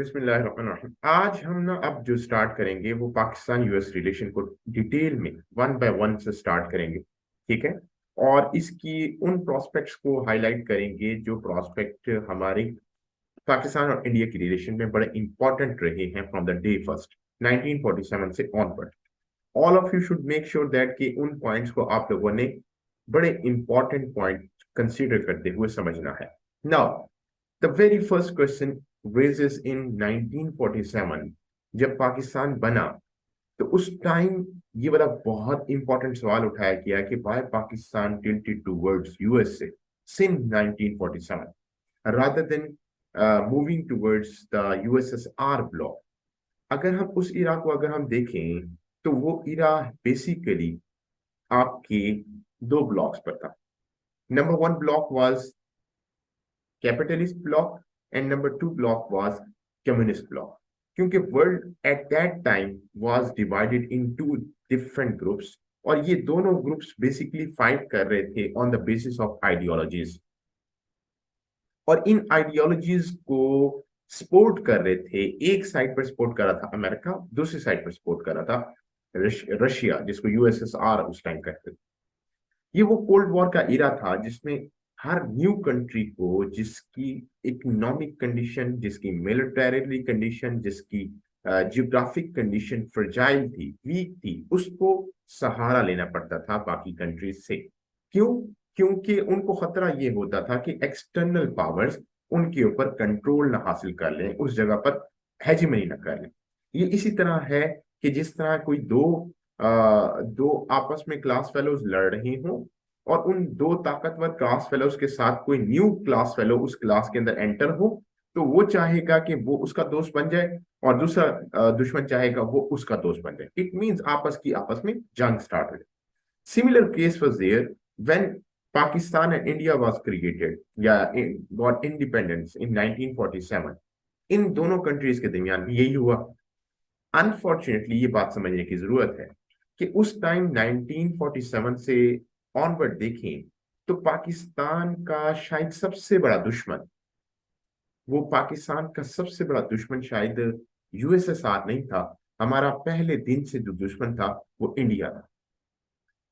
बिस्मिल्लाहिर्रहमानिर्रहीम। आज हम ना अब जो स्टार्ट करेंगे वो पाकिस्तान यूएस रिलेशन को डिटेल में वन बाय वन से स्टार्ट करेंगे। ठीक है। और इसकी उन प्रोस्पेक्ट्स को हाईलाइट करेंगे जो प्रोस्पेक्ट हमारे पाकिस्तान और इंडिया की रिलेशन में बड़े इंपॉर्टेंट रहे हैं फ्रॉम द डे फर्स्ट 1947 से onward. All of you should make sure that कि उन पॉइंट्स को आप लोगों ने बड़े इंपॉर्टेंट पॉइंट कंसीडर करते हुए समझना है। Now the very first question raises in 1947। जब पाकिस्तान बना तो उस टाइम ये वाला बहुत इंपॉर्टेंट सवाल उठाया गया कि why Pakistan tilted towards USA since 1947 rather than moving towards the USSR bloc। अगर हम उस इरा को अगर हम देखें तो वो इरा बेसिकली आपके दो ब्लॉक्स पर था। Number one block was capitalist block and number two block was communist block. क्योंकि world at that time was divided in two different groups और ये दोनों ग्रुप्स बेसिकली फाइट कर रहे थे on the basis of ideologies. और इन ideologies को सपोर्ट कर रहे थे। एक साइड पर सपोर्ट कर रहा था अमेरिका, दूसरी साइड पर सपोर्ट कर रहा था रशिया, जिसको यूएसएसआर उस टाइम कहते थे। ये वो कोल्ड वॉर का इरा था जिसमें हर न्यू कंट्री को जिसकी इकोनॉमिक कंडीशन, जिसकी मिलिटरी कंडीशन, जिसकी जियोग्राफिक कंडीशन फ्रजाइल थी, वीक थी, उसको सहारा लेना पड़ता था बाकी कंट्रीज से। क्यों? क्योंकि उनको खतरा ये होता था कि एक्सटर्नल पावर्स उनके ऊपर कंट्रोल ना हासिल कर लें, उस जगह पर हेजिमनी ना कर लें। ये इसी तरह है कि जिस तरह कोई दो आपस में क्लास फेलोज लड़ रही हों और उन दो ताकतवर क्लास फेलोज के साथ कोई न्यू क्लास फेलो उस क्लास के अंदर एंटर हो, तो वो चाहेगा कि वो उसका दोस्त बन जाए और दूसरा दुश्मन चाहेगा वो उसका दोस्त बन जाए। इट मीन्स आपस में जंग स्टार्ट हो जाए। Similar case was there when Pakistan and India was created या गॉट इंडिपेंडेंस इन 1947। इन दोनों कंट्रीज के दरमियान भी यही हुआ। अनफॉर्चुनेटली ये बात समझने की जरूरत है कि उस टाइम 1947 से ऑनवर्ड देखें तो पाकिस्तान का शायद सबसे बड़ा दुश्मन, वो पाकिस्तान का सबसे बड़ा दुश्मन शायद यूएसएसआर नहीं था। हमारा पहले दिन से जो दुश्मन था वो इंडिया था।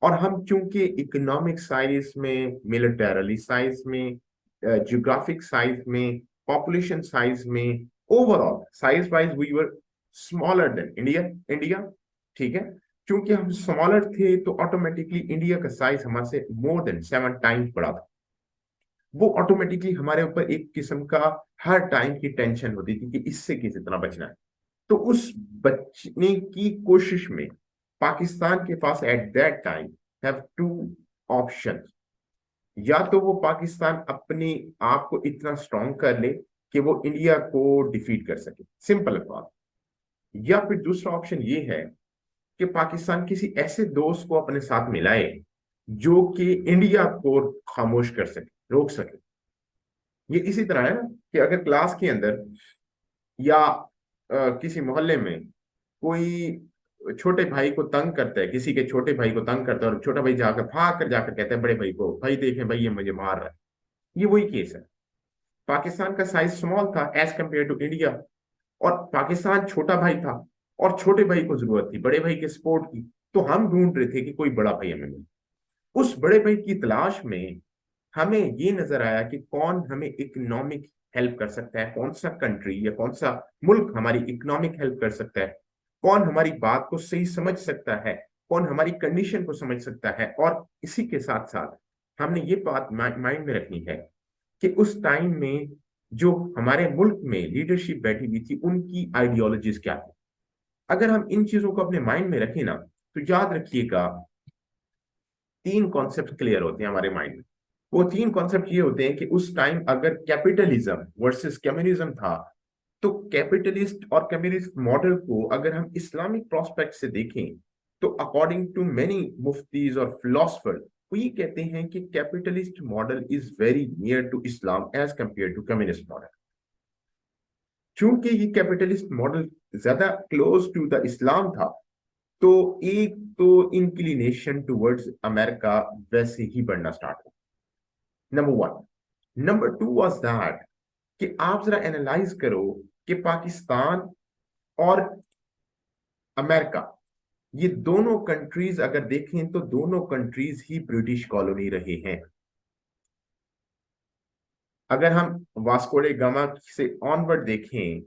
और हम चूंकि इकोनॉमिक साइज में, मिलिटरली साइज में, जियोग्राफिक साइज में, पॉपुलेशन साइज में, overall size wise we were smaller than India. ठीक है। क्योंकि हम स्मॉलर थे तो ऑटोमेटिकली इंडिया का साइज हमारे से मोर देन 7 टाइम्स बड़ा था। वो ऑटोमेटिकली हमारे ऊपर एक किस्म का हर टाइम की टेंशन होती थी कि इससे किस तरह बचना है। तो उस बचने की कोशिश में पाकिस्तान के पास at that time have two option. या तो वो पाकिस्तान अपने आप को इतना स्ट्रांग कर ले कि वो इंडिया को डिफीट कर सके, सिंपल बात। या फिर दूसरा ऑप्शन ये है कि पाकिस्तान किसी ऐसे दोस्त को अपने साथ मिलाए जो कि इंडिया को खामोश कर सके, रोक सके। ये इसी तरह है ना कि अगर क्लास के अंदर या किसी मोहल्ले में कोई छोटे भाई को तंग करता है, किसी के छोटे भाई को तंग करता है और छोटा भाई जाकर भाग कर जाकर कहता है बड़े भाई को, भाई देखें भाई ये मुझे मार रहा है। ये वही केस है। पाकिस्तान का साइज स्मॉल था एज कंपेयर टू इंडिया और पाकिस्तान छोटा भाई था और छोटे भाई को जरूरत थी बड़े भाई के सपोर्ट की। तो हम ढूंढ रहे थे कि कोई बड़ा भाई हमें मिले। उस बड़े भाई की तलाश में हमें ये नजर आया कि कौन हमें इकोनॉमिक हेल्प कर सकता है, कौन सा कंट्री या कौन सा मुल्क हमारी इकोनॉमिक हेल्प कर सकता है, कौन हमारी बात को सही समझ सकता है, कौन हमारी कंडीशन को समझ सकता है। और इसी के साथ साथ हमने ये बात माइंड में रखनी है कि उस टाइम में जो हमारे मुल्क में लीडरशिप बैठी हुई थी उनकी आइडियोलॉजीज क्या थी। अगर हम इन चीजों को अपने माइंड में रखें ना तो याद रखिएगा 3 कॉन्सेप्ट क्लियर होते हैं हमारे माइंड में। वो 3 कॉन्सेप्ट ये होते हैं कि उस टाइम अगर कैपिटलिज्म वर्सेस कम्युनिज्म था तो कैपिटलिस्ट और कम्युनिस्ट मॉडल को अगर हम इस्लामिक प्रोस्पेक्ट से देखें तो अकॉर्डिंग टू मेनी मुफ्तीज और फिलोसफर वो ये कहते हैं कि capitalist model is very near to Islam as compare to communist model. चूंकि ये कैपिटलिस्ट मॉडल ज्यादा क्लोज टू द इस्लाम था तो एक तो इंक्लिनेशन टुवर्ड्स अमेरिका वैसे ही बढ़ना स्टार्ट हो। Number one. Number two was that कि आप जरा एनालाइज करो कि पाकिस्तान और अमेरिका, ये दोनों कंट्रीज अगर देखें तो दोनों कंट्रीज ही ब्रिटिश कॉलोनी रहे हैं। अगर हम वास्को डे गामा से ऑनवर्ड देखें,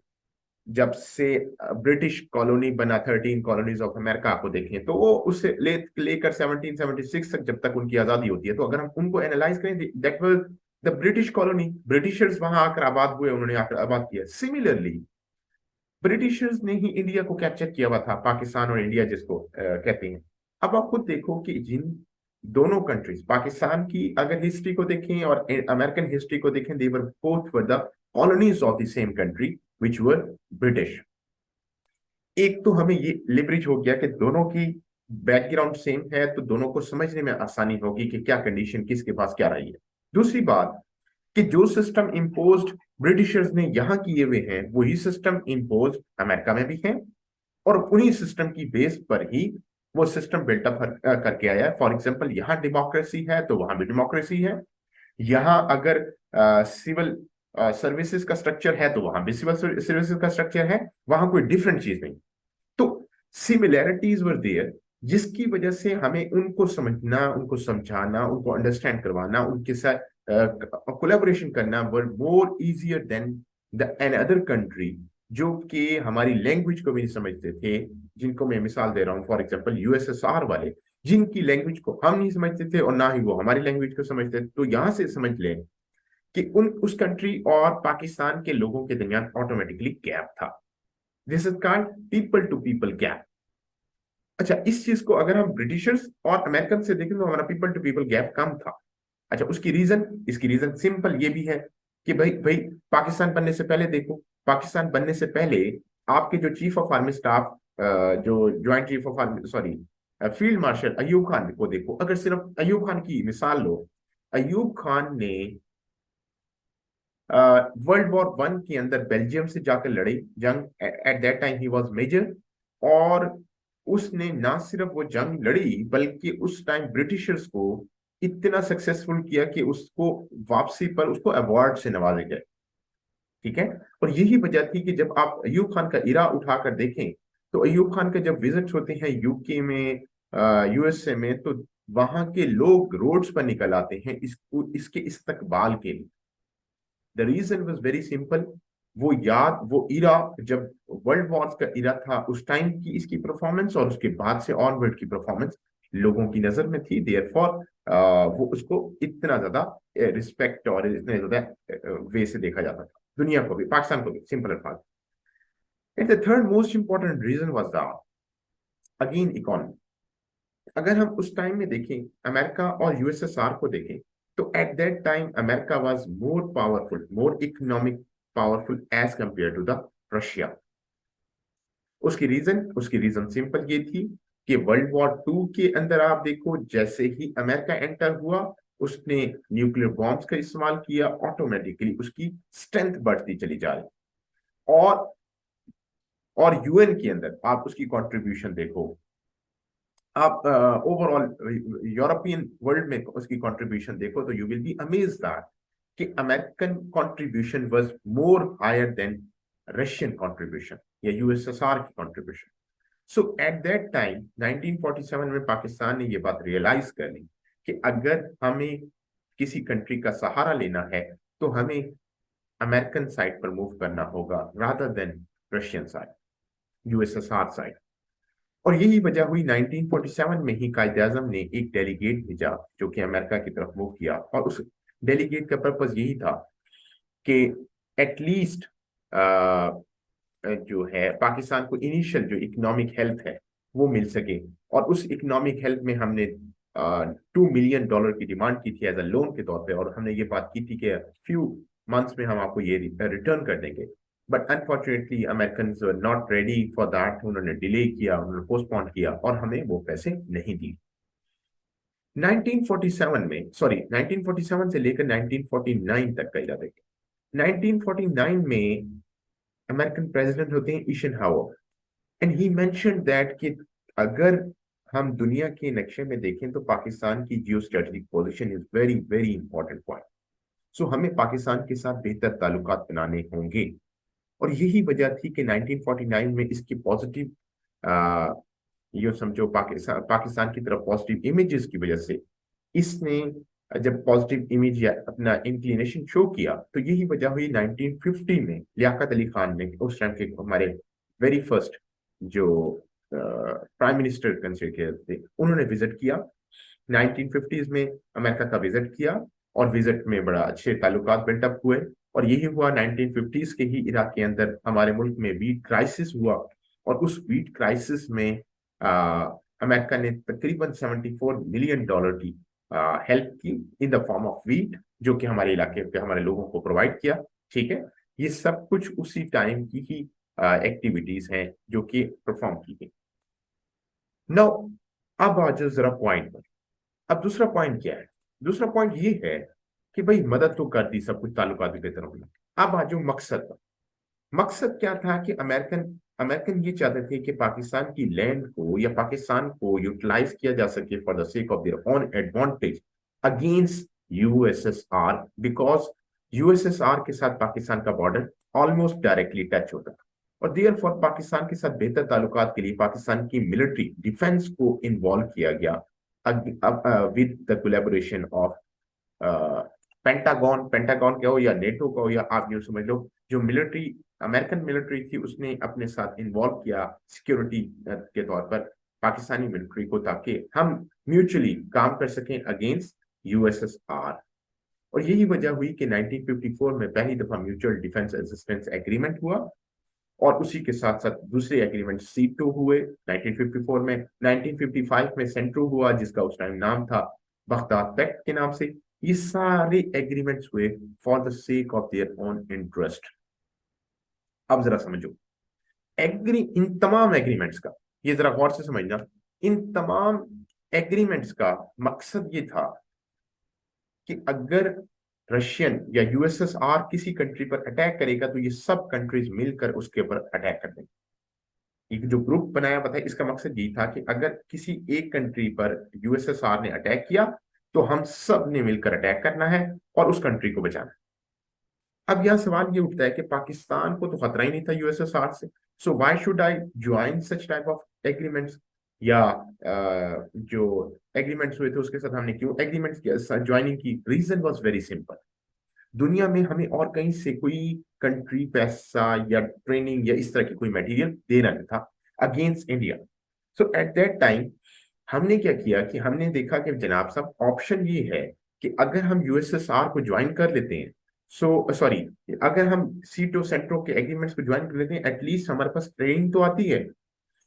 जब से ब्रिटिश कॉलोनी बना 13 कॉलोनीज ऑफ अमेरिका को देखें, तो वो उससे लेकर 1776 तक, जब तक उनकी आजादी होती है, तो अगर हम उनको एनालाइज करें, that was the British colony. Britishers वहां आकर आबाद हुए, उन्होंने आकर आबाद किया। सिमिलरली ब्रिटिशर्स ने ही इंडिया को कैप्चर किया हुआ था, पाकिस्तान और इंडिया जिसको कहते हैं। अब आप खुद देखो कि जिन दोनों कंट्रीज, पाकिस्तान की अगर हिस्ट्री को देखें और अमेरिकन हिस्ट्री को देखें, they were both were the colonies of the same country which were British. एक तो हमें ये लिवरेज हो गया कि दोनों की बैकग्राउंड सेम है, तो दोनों को समझने में आसानी होगी कि क्या कंडीशन किसके पास क्या रही है। दूसरी बात कि जो सिस्टम इम्पोज्ड ब्रिटिशर्स ने यहां किए हुए हैं, वही सिस्टम इम्पोज अमेरिका में भी है, और उन्हीं सिस्टम की बेस पर ही वो सिस्टम बिल्टअप करके आया है। फॉर एग्जाम्पल, यहाँ डेमोक्रेसी है तो वहां भी डेमोक्रेसी है। यहाँ अगर सिविल सर्विसेज का स्ट्रक्चर है तो वहां भी सिविल सर्विसेज का स्ट्रक्चर है, वहां कोई डिफरेंट चीज नहीं। तो सिमिलैरिटीज वर देयर, जिसकी वजह से हमें उनको समझना, उनको समझाना, उनको अंडरस्टैंड करवाना, उनके साथ कोलैबोरेशन करना were more easier than the an other country, जो कि हमारी लैंग्वेज को भी नहीं समझते थे। जिनको मैं मिसाल दे रहा हूँ, फॉर एग्जांपल यूएसएसआर वाले, जिनकी लैंग्वेज को हम नहीं समझते थे और ना ही वो हमारी लैंग्वेज को समझते थे। तो यहां से समझ लें कि उस कंट्री और पाकिस्तान के लोगों के दरमियान ऑटोमेटिकली गैप था। This is called people to people gap. अच्छा, इस चीज को अगर हम ब्रिटिशर्स और अमेरिकन से देखें तो हमारा पीपल टू पीपल गैप कम था। अच्छा, उसकी रीजन, इसकी रीजन सिंपल ये भी है कि भाई भाई पाकिस्तान बनने से पहले देखो, पाकिस्तान बनने से पहले आपके जो चीफ ऑफ आर्मी स्टाफ, जो joint chief of army, sorry, field marshal Ayub Khan को देखो। अगर सिर्फ अयूब खान की मिसाल लो, अयूब खान ने वर्ल्ड वॉर वन के अंदर बेल्जियम से जाकर लड़ी जंग। At that time he was major, और उसने ना सिर्फ वो जंग लड़ी, बल्कि उस टाइम ब्रिटिशर्स को इतना सक्सेसफुल किया कि उसको वापसी पर उसको अवार्ड से नवाजा गया। ठीक है। और यही वजह थी कि जब आप अयूब खान का इरा उठाकर देखें, तो अयूब खान के जब विजिट्स होते हैं यूके में, यूएसए में, तो वहां के लोग रोड्स पर निकल आते हैं इसके इस्तकबाल के लिए। The reason was very simple. वो इरा, जब वर्ल्ड वॉर्स का इरा था, उस टाइम की इसकी परफॉर्मेंस और उसके बाद से ऑनवर्ड की परफॉर्मेंस लोगों की नजर में थी। देयरफॉर वो उसको इतना ज्यादा रिस्पेक्ट और इतने ज्यादा वे से देखा जाता था, दुनिया को भी, पाकिस्तान को भी, सिंपल अल्फाज। And the third most important reason was the again economy. अगर हम उस टाइम में देखें, अमेरिका और यूएसएसआर को देखें, तो at that time America was more powerful, more economic powerful as compare to the Russia. उसकी रीजन सिंपल ये थी कि वर्ल्ड वॉर टू के अंदर आप देखो, जैसे ही अमेरिका एंटर हुआ, उसने न्यूक्लियर बॉम्ब्स का इस्तेमाल किया, ऑटोमेटिकली उसकी स्ट्रेंथ बढ़ती चली जा रही। और यूएन के अंदर आप उसकी कंट्रीब्यूशन देखो, आप ओवरऑल यूरोपियन वर्ल्ड में उसकी कंट्रीब्यूशन देखो, तो you will be amazed that कि American contribution was more higher than Russian contribution या यूएसएसआर की contribution. So at that time 1947 में पाकिस्तान ने ये बात रियलाइज कर ली कि अगर हमें किसी कंट्री का सहारा लेना है, तो हमें अमेरिकन साइड पर मूव करना होगा rather than Russian side, USSR side. और यही वजह हुई 1947 में ही कायदे आजम ने एक डेलीगेट भेजा जो कि अमेरिका की तरफ मूव किया, और उस डेलीगेट का पर्पज यही था कि एटलीस्ट जो है पाकिस्तान को इनिशियल जो इकोनॉमिक हेल्प है वो मिल सके। और उस इकोनॉमिक हेल्प में हमने $2 मिलियन की डिमांड की थी एज अ लोन के तौर पे, और हमने ये बात की थी कि फ्यू मंथ्स में हम आपको ये रिटर्न कर देंगे। But unfortunately American not ready for that, उन्होंने डिले किया, उन्होंने पोस्टपोन किया, और हमें वो पैसे नहीं दिए। 1947 में, सॉरी, 1947 से लेकर 1949 तक का इरादा है। 1949 में अमेरिकन प्रेसिडेंट होते हैं ईशनहावर, एंड ही मेंशन्ड दैट कि अगर हम दुनिया के नक्शे में देखें तो पाकिस्तान की geo strategic position is very very important point. So हमें पाकिस्तान के साथ बेहतर ताल्लुकात बनाने होंगे। और यही वजह थी कि 1949 में इसकी पॉजिटिव, ये समझो पाकिस्तान की तरफ पॉजिटिव इमेजेस की वजह से इसने जब पॉजिटिव इमेज या अपना इंक्लिनेशन शो किया, तो यही वजह हुई 1950 में लियाकत अली खान ने, उस टाइम के हमारे वेरी फर्स्ट जो प्राइम मिनिस्टर कंसिडर थे, उन्होंने विजिट किया 1950s में, अमेरिका का विजिट किया, और विजिट में बड़ा अच्छे ताल्लुकात बिल्टअप हुए। और यही हुआ 1950s के ही इराक के अंदर हमारे मुल्क में वीट क्राइसिस हुआ, और उस वीट क्राइसिस में अमेरिका ने तकरीबन $74 मिलियन की हेल्प की in the form of wheat, जो कि हमारे इलाके पे हमारे लोगों को प्रोवाइड किया। ठीक है, ये सब कुछ उसी टाइम की ही एक्टिविटीज हैं जो कि परफॉर्म की गई। नो, अब आ जाओ जरा पॉइंट पर। अब दूसरा पॉइंट क्या है? दूसरा पॉइंट ये है कि भाई मदद तो कर दी, सब कुछ ताल्लुकात भी बेहतर होना। अब आ जाओ मकसद पर। मकसद क्या था कि अमेरिकन अमेरिकन ये चाहते थे कि पाकिस्तान की लैंड को या पाकिस्तान को यूटिलाइज किया जा सके for the sake of their own advantage against USSR, because USSR के साथ पाकिस्तान का बॉर्डर ऑलमोस्ट डायरेक्टली टच होता था, और देयर फॉर पाकिस्तान के साथ बेहतर ताल्लुकात के लिए पाकिस्तान की मिलिट्री डिफेंस को इन्वॉल्व किया गया with the collaboration of pentagon. Pentagon क्या हो या नेटो का हो, या आप यूं समझ लो, जो मिलिट्री अमेरिकन मिलिट्री थी उसने अपने साथ इन्वॉल्व किया सिक्योरिटी के तौर पर पाकिस्तानी मिलिट्री को, ताकि हम म्यूचुअली काम कर सकें अगेंस्ट यूएसएसआर। और यही वजह हुई कि 1954 में पहली दफा म्यूचुअल डिफेंस असिस्टेंस एग्रीमेंट हुआ, और उसी के साथ साथ दूसरे एग्रीमेंट सीटो हुए 1954 में। 1955 में सेंट्रो हुआ, जिसका उस टाइम नाम था बगदाद पैक्ट के नाम से। ये सारे एग्रीमेंट्स हुए for the sake of their own interest. अब जरा समझो, इन तमाम एग्रीमेंट्स का, ये जरा गौर से समझना, इन तमाम एग्रीमेंट्स का मकसद ये था कि अगर रशियन या यूएसएसआर किसी कंट्री पर अटैक करेगा तो ये सब कंट्रीज मिलकर उसके ऊपर अटैक कर देंगे। एक जो ग्रुप बनाया हुआ था, इसका मकसद ये था कि अगर किसी एक कंट्री पर यूएसएसआर ने अटैक किया तो हम सब ने मिलकर अटैक करना है और उस कंट्री को बचाना है। अब यह सवाल ये उठता है कि पाकिस्तान को तो खतरा ही नहीं था यूएसएसआर से, so why should I join such type of agreements, या जो एग्रीमेंट्स हुए थे उसके साथ हमने क्यों एग्रीमेंट्स ज्वाइनिंग की? Reason was very simple. दुनिया में हमें और कहीं से कोई कंट्री पैसा या ट्रेनिंग या इस तरह की कोई मटेरियल देना नहीं था against India. So at that time हमने क्या किया कि हमने देखा कि जनाब साहब, ऑप्शन ये है कि अगर हम यूएसएसआर को ज्वाइन कर लेते हैं, सो सॉरी, अगर हम सीटो सेंट्रो के एग्रीमेंट्स को ज्वाइन कर लेते हैं, एटलीस्ट हमारे पास ट्रेनिंग तो आती है,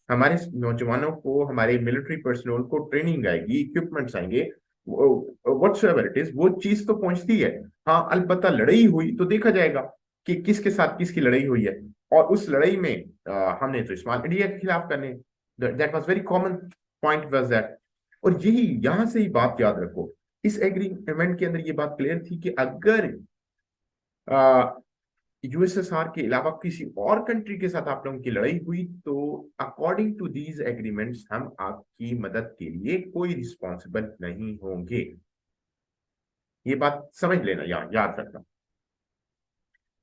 हमारे नौजवानों को, हमारे मिलिट्री पर्सनल को ट्रेनिंग आएगी, इक्विपमेंट्स आएंगे, व्हाटसोएवर इट इज, वो चीज तो पहुंचती है। हाँ, अलबत्ता लड़ाई हुई तो देखा जाएगा कि किसके साथ किसकी लड़ाई हुई है, और उस लड़ाई में हमने तो इस्तेमाल इंडिया के खिलाफ करने, that was very common point was that. और यही यहां से ही बात याद रखो, इस एग्रीमेंट के अंदर ये बात क्लियर थी कि अगर यूएसएसआर के अलावा किसी और कंट्री के साथ आप लोगों की लड़ाई हुई तो अकॉर्डिंग टू दीज एग्रीमेंट्स हम आपकी मदद के लिए कोई रिस्पॉन्सिबल नहीं होंगे। ये बात समझ लेना, याद रखना।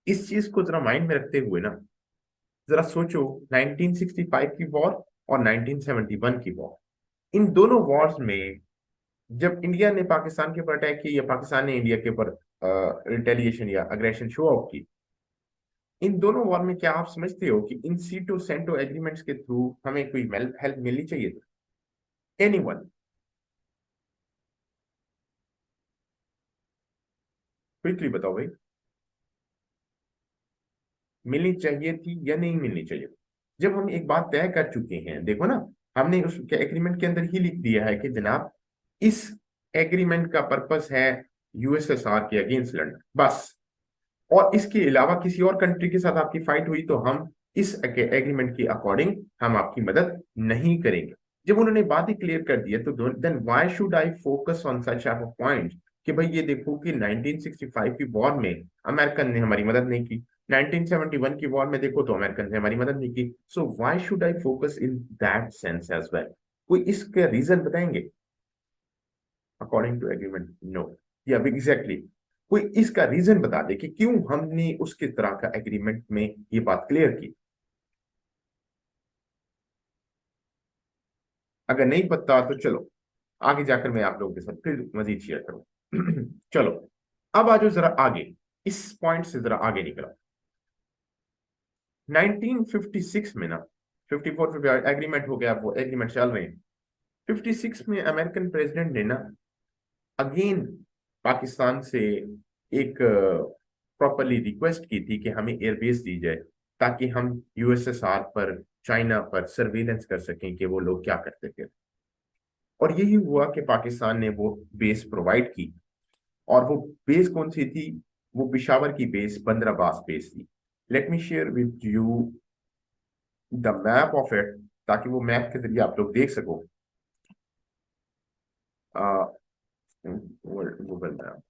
इस चीज को जरा माइंड में रखते हुए ना, जरा सोचो 1965 की वॉर और 1971 की वॉर, इन दोनों वॉर्स में जब इंडिया ने पाकिस्तान के ऊपर अटैक किया या पाकिस्तान ने इंडिया के ऊपर रिटेलिएशन या अग्रेशन शो ऑफ की, इन दोनों वॉर में क्या आप समझते हो कि इन सीटो सेंटो एग्रीमेंट्स के थ्रू हमें कोई हेल्प मिलनी चाहिए थी? एनीवन? क्विकली बताओ भाई, मिलनी चाहिए थी या नहीं मिलनी चाहिए? जब हम एक बात तय कर चुके हैं, देखो ना, हमने उस एग्रीमेंट के अंदर ही लिख दिया है कि जनाब इस एग्रीमेंट का पर्पस है यूएसएसआर के अगेंस्ट लड़ना, बस। और इसके अलावा किसी और कंट्री के साथ आपकी फाइट हुई तो हम इस एग्रीमेंट के अकॉर्डिंग हम आपकी मदद नहीं करेंगे। जब उन्होंने बात ही क्लियर कर दी है तो then why should I focus on such type of point कि भाई ये देखो कि 1965 की वॉर में अमेरिकन ने हमारी मदद नहीं की, 1971 की वॉर में देखो तो अमेरिकन ने हमारी मदद नहीं की, so why should I focus in that sense as well? कोई इसके रीजन बताएंगे? According to agreement, no. या एग्जैक्टली, कोई इसका रीजन बता दे कि क्यों हमने उसके तरह का एग्रीमेंट में ये बात क्लियर की। अगर नहीं पता तो चलो आगे जाकर मैं आप लोगों के साथ फिर मजीद शेयर करूँ। चलो अब आ जाओ जरा आगे, इस पॉइंट से जरा आगे निकला। 1956 में ना, 54 पे एग्रीमेंट हो गया, वो एग्रीमेंट चल रहे हैं। 56 में अमेरिकन प्रेसिडेंट ने ना अगेन पाकिस्तान से एक प्रॉपरली रिक्वेस्ट की थी कि हमें एयरबेस दी जाए, ताकि हम यूएसएसआर पर, चाइना पर सर्वेलेंस कर सकें कि वो लोग क्या करते थे। और यही हुआ कि पाकिस्तान ने वो बेस प्रोवाइड की। और वो बेस कौन सी थी? वो पिशावर की बेस, बंदराबास बेस थी। Let me share with you the map of it, ताकि वो मैप के जरिए आप लोग देख सको। Google map.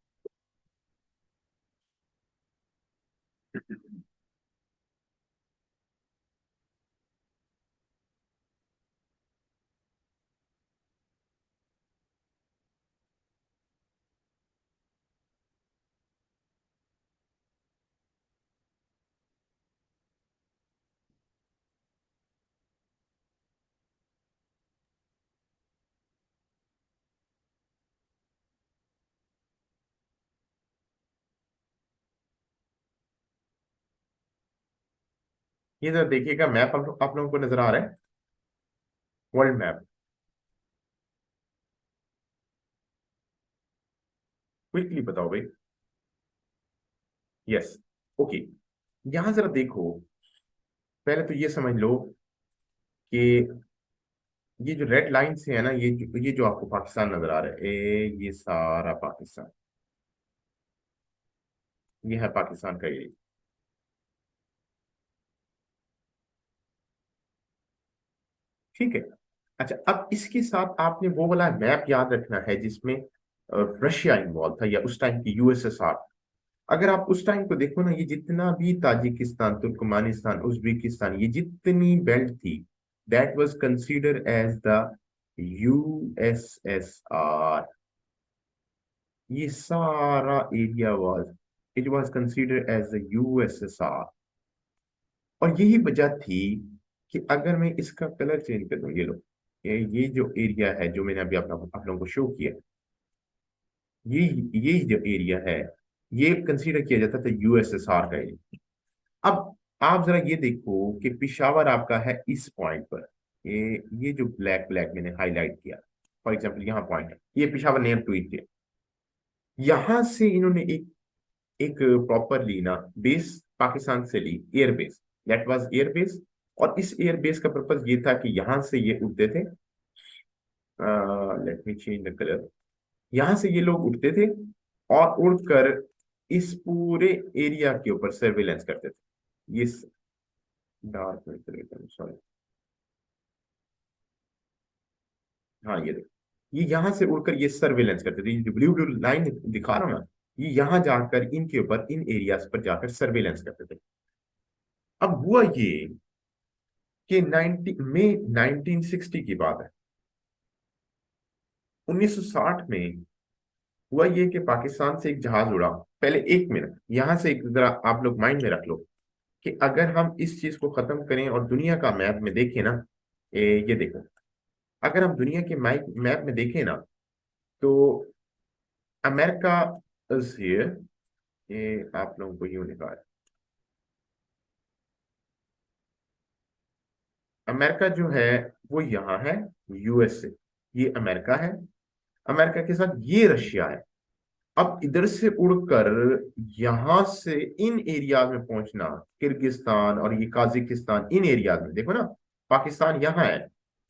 ये जरा देखिएगा मैप, आप लोगों को नजर आ रहा है? वर्ल्ड मैप, क्विकली बताओ भाई। Yes, okay. यहां जरा देखो, पहले तो ये समझ लो कि ये जो रेड लाइन से है ना, ये जो आपको पाकिस्तान नजर आ रहा है, ये सारा पाकिस्तान, ये है पाकिस्तान का एरिया। ठीक है। अच्छा, अब इसके साथ आपने वो वाला मैप याद रखना है जिसमें रशिया इन्वॉल्व था, या उस टाइम की यूएसएसआर। अगर आप उस टाइम को देखो ना, ये जितना भी ताजिकिस्तान, तुर्कमानिस्तान, उज्बेकिस्तान, ये जितनी बेल्ट थी, that was consider as the USSR. ये सारा area was, it was consider as the USSR. और यही वजह थी कि अगर मैं इसका कलर चेंज कर दूं, ये लो, ये जो एरिया है जो मैंने अभी आप लोगों को शो किया, ये ये जो एरिया है, ये कंसीडर किया जाता था यूएसएसआर का एरिया। अब आप जरा ये देखो कि पिशावर आपका है इस पॉइंट पर। ये जो ब्लैक ब्लैक मैंने हाईलाइट किया, फॉर एग्जांपल यहाँ पॉइंट है, ये पिशावर नेम टू इट है। यहां से इन्होंने एक एक प्रॉपरली ना बेस पाकिस्तान से ली, air base, that was air base. और इस एयर बेस का पर्पज ये था कि यहां से ये उड़ते थे, let me change the colour, यहां से ये लोग उड़ते थे और उड़कर इस पूरे एरिया के ऊपर सर्वेलेंस करते थे। ये डार्क, सॉरी, हाँ ये देखो, ये यहां से उड़कर ये सर्वेलेंस करते थे। ये जो ब्लू ब्लू लाइन दिखा रहा हूं ना, ये यहां जाकर इनके ऊपर, इन एरियाज पर जाकर सर्वेलेंस करते थे। अब हुआ ये कि 90 मई 1960 की बात है, 1960 में हुआ ये कि पाकिस्तान से एक जहाज उड़ा। पहले एक मिनट यहां से एक जरा आप लोग माइंड में रख लो कि अगर हम इस चीज को खत्म करें और दुनिया का मैप में देखें ना, ये देखो, अगर हम दुनिया के मैप में देखें ना, तो अमेरिका इज हियर। ये आप लोगों को यूं लिखा है, अमेरिका जो है वो यहाँ है, यूएसए, ये अमेरिका है। अमेरिका के साथ ये रशिया है। अब इधर से उड़कर यहां से इन एरियाज में पहुंचना, किर्गिस्तान और ये काजिकिस्तान, इन एरियाज में देखो ना, पाकिस्तान यहाँ है।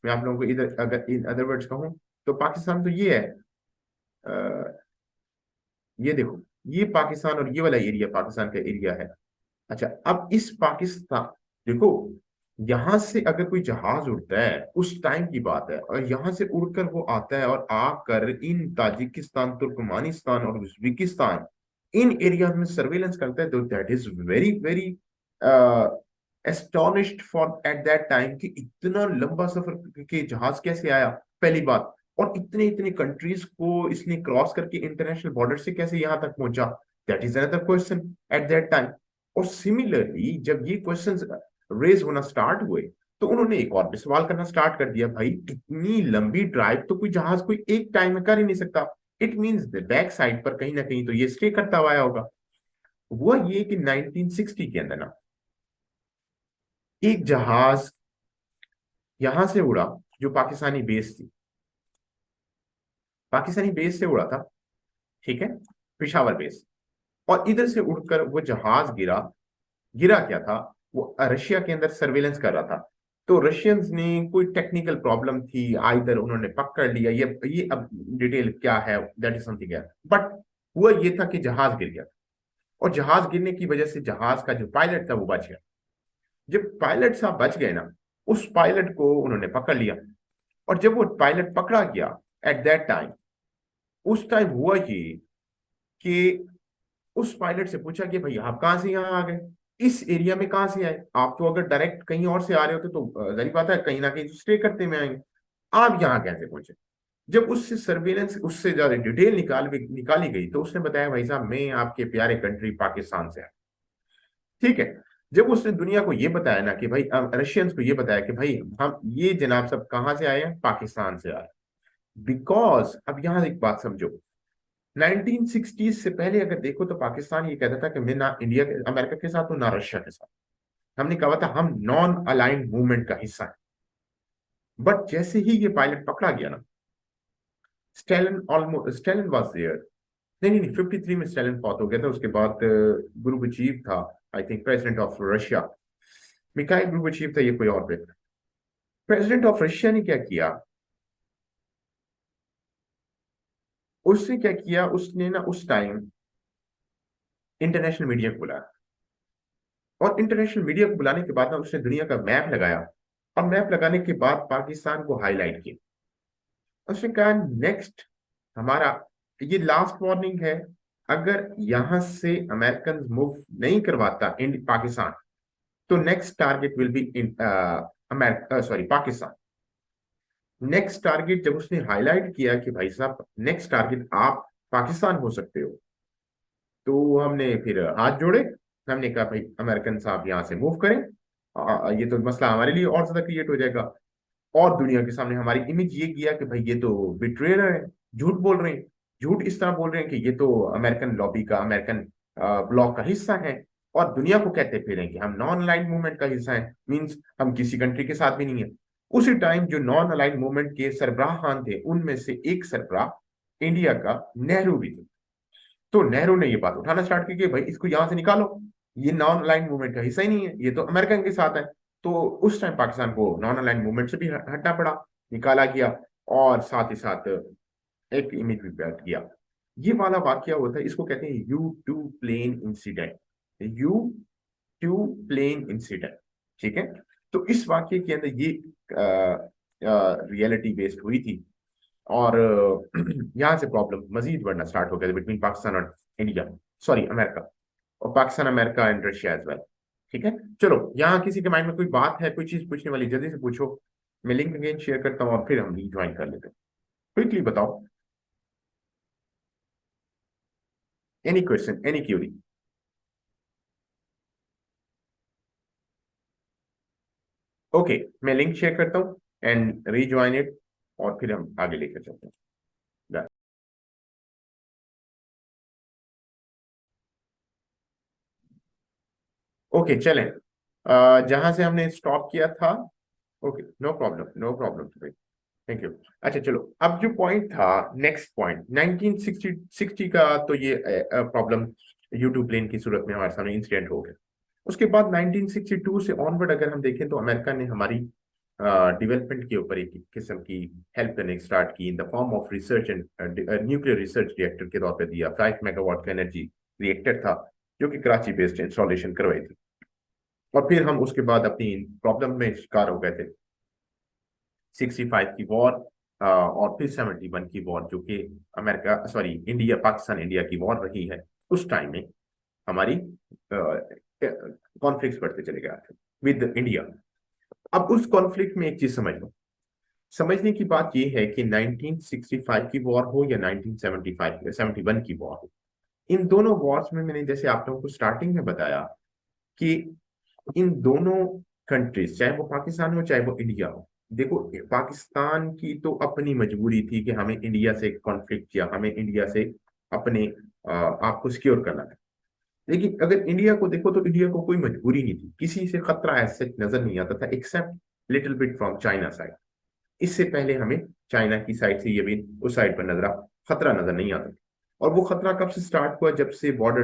मैं आप लोगों को इधर अगर इन अदर वर्ड्स कहूँ, तो पाकिस्तान तो ये है, ये देखो, ये पाकिस्तान और ये वाला एरिया पाकिस्तान का एरिया है। अच्छा, अब इस पाकिस्तान, देखो, यहां से अगर कोई जहाज उड़ता है, उस टाइम की बात है, और यहां से उड़कर वो आता है और आकर इन ताजिकिस्तान, तुर्कमानिस्तान और उज्बेकिस्तान, इन एरिया में सर्वेलेंस करता है, तो that is very very astonished for eight that time कि इतना लंबा सफर के जहाज कैसे आया, पहली बात। और इतने इतने कंट्रीज को इसने क्रॉस करके इंटरनेशनल बॉर्डर से कैसे यहाँ तक पहुंचा, that is another question eight that time. और सिमिलरली जब ये क्वेश्चंस रेज होना स्टार्ट हुए तो उन्होंने एक और भी सवाल करना स्टार्ट कर दिया, भाई इतनी लंबी ड्राइव तो कोई जहाज कोई एक टाइम में कर ही नहीं सकता, इट मींस बैक साइड पर कहीं ना कहीं तो ये स्टे करता हुआ आया होगा। वो ये कि 1960 के अंदर ना एक जहाज यहां से उड़ा जो पाकिस्तानी बेस थी, पाकिस्तानी बेस से उड़ा था, ठीक है, पिशावर बेस। और इधर से उड़कर वो जहाज गिरा। गिरा क्या था, वो रशिया के अंदर सर्वेलेंस कर रहा था। तो रशियंस ने कोई टेक्निकल प्रॉब्लम थी, आइदर उन्होंने पकड़ लिया, ये अब डिटेल क्या है दैट इज समथिंग है, बट हुआ ये था कि जहाज गिर गया। और जहाज गिरने की वजह से जहाज का जो पायलट था वो बच गया। जब पायलट साहब बच गए ना, उस पायलट को उन्होंने पकड़ लिया। और जब वो पायलट पकड़ा गया एट दैट टाइम, उस टाइम हुआ ये कि उस पायलट से पूछा कि भाई आप कहाँ से यहाँ आ गए, इस एरिया में कहाँ से आए, आप तो अगर डायरेक्ट कहीं और से आ रहे होते तो जाहिर बात है कहीं ना कहीं स्टे करते में आएंगे, आप यहाँ कैसे पहुंचे। जब उससे सर्वेलेंस उससे ज्यादा डिटेल निकाली गई तो उसने बताया भाई साहब मैं आपके प्यारे कंट्री पाकिस्तान से आया। ठीक है। जब उसने दुनिया को ये बताया ना कि भाई रशियंस को ये बताया कि भाई हम ये जनाब सब कहाँ से आए हैं, पाकिस्तान से आए। बिकॉज अब यहाँ एक बात समझो, 1960 से पहले अगर देखो तो पाकिस्तान ये कहता था कि मैं ना इंडिया के अमेरिका के साथ हूं ना रशिया के साथ। हमने कहा था हम नॉन अलाइंड मूवमेंट का हिस्सा है। बट जैसे ही ये पायलट पकड़ा गया ना, स्टेलिन वाज देयर। नहीं नहीं नहीं, 53 में स्टेलिन फौत हो गया था। उसके बाद गुरुबचीव था, I think president of Russia. Mikhail Gorbachev था, ये कोई और भी। प्रेसिडेंट ऑफ रशिया ने क्या किया, उसने क्या किया, उसने ना उस टाइम इंटरनेशनल मीडिया को बुलाया। और इंटरनेशनल मीडिया को बुलाने के बाद ना उसने दुनिया का मैप लगाया। और मैप लगाने के बाद पाकिस्तान को हाईलाइट किया। उसने कहा नेक्स्ट हमारा ये लास्ट वार्निंग है, अगर यहां से अमेरिकन मूव नहीं करवाता इन पाकिस्तान तो next target will be in America, sorry Pakistan. Next target जब उसने हाईलाइट किया कि भाई साहब नेक्स्ट टारगेट आप पाकिस्तान हो सकते हो, तो हमने फिर हाथ जोड़े। हमने कहा भाई अमेरिकन साहब यहाँ से मूव करें, ये तो मसला हमारे लिए और ज्यादा क्रिएट हो जाएगा। और दुनिया के सामने हमारी इमेज ये किया कि भाई ये तो बिट्रेयर है, झूठ बोल रहे हैं। झूठ इस तरह बोल रहे हैं कि ये तो अमेरिकन लॉबी का, अमेरिकन ब्लॉक का हिस्सा है। और दुनिया को कहते फिर हैं कि हम नॉन अलाइंड मूवमेंट का हिस्सा है, मींस हम किसी कंट्री के साथ भी नहीं है। उसी टाइम जो नॉन अलाइंड मूवमेंट के सरबराह खान थे उनमें से एक सरबराह इंडिया का नेहरू भी थे। तो नेहरू ने ये बात उठाना स्टार्ट की कि भाई इसको यहां से निकालो, ये नॉन अलाइंड मूवमेंट का हिस्सा ही नहीं है, ये तो अमेरिकन के साथ है। तो उस टाइम पाकिस्तान को नॉन अलाइंड मूवमेंट से भी हटना पड़ा, निकाला गया। और साथ ही साथ एक इमेज भी पैदा किया। ये वाला वाकया होता है, इसको कहते हैं U two plane incident. U two plane incident, ठीक है। तो इस वाक्य के अंदर ये रियलिटी बेस्ड हुई थी। और यहाँ से प्रॉब्लम मजीद बढ़ना स्टार्ट हो गया बिटवीन पाकिस्तान और इंडिया, सॉरी अमेरिका, और Pakistan America and Russia as well. ठीक है। चलो, यहाँ किसी के माइंड में कोई बात है, कोई चीज पूछने वाली, जल्दी से पूछो। मैं लिंक अगेन शेयर करता हूँ और फिर हम ज्वाइन कर लेते हैं। क्विकली बताओ, any question, any Curie. Okay, मैं लिंक शेयर करता हूँ एंड रीज्वाइन इट, और फिर हम आगे लेकर चलते हैं। ओके चलें, जहां से हमने स्टॉप किया था। Okay, no problem, no problem. Thank you. अच्छा चलो, अब जो पॉइंट था, नेक्स्ट पॉइंट 1960 का, तो ये प्रॉब्लम यूट्यूब प्लेन की सूरत में हमारे सामने इंसिडेंट हो गया। उसके बाद 1962 से ऑनवर्ड अगर हम देखें तो अमेरिका ने हमारी डेवलपमेंट के ऊपर एक किस्म की हेल्प करने स्टार्ट की in the form of research and nuclear research reactor के तौर पर दिया। 5 मेगावाट का एनर्जी रिएक्टर था जो कि कराची बेस्ड इंस्टॉलेशन करवाई थी। और फिर हम उसके बाद अपनी प्रॉब्लम में शिकार हो गए थे। 65 की वॉर, और फिर 71 की वॉर, जो कि America, sorry India, Pakistan India की वॉर रही है। उस टाइम में हमारी कॉन्फ्लिक्ट बढ़ते चले गए थे विद इंडिया। अब उस कॉन्फ्लिक्ट में एक चीज समझ लो, समझने की बात यह है कि 1965 की वॉर हो या 1975 71 की वॉर हो, इन दोनों वॉर्स में मैंने जैसे आप लोगों को स्टार्टिंग में बताया कि इन दोनों कंट्रीज, चाहे वो पाकिस्तान हो चाहे वो इंडिया हो, देखो पाकिस्तान की तो अपनी मजबूरी थी कि हमें इंडिया से कॉन्फ्लिक्ट किया, हमें इंडिया से अपने आप को सिक्योर करना था। लेकिन अगर इंडिया को देखो तो इंडिया को कोई मजबूरी नहीं थी, किसी से खतरा ऐसे नजर नहीं आता था except little bit from China side. इससे पहले हमें चाइना की साइड से ये भी उस साइड पर नजर खतरा नजर नहीं आता। और वो खतरा कब से स्टार्ट हुआ? जब से बॉर्डर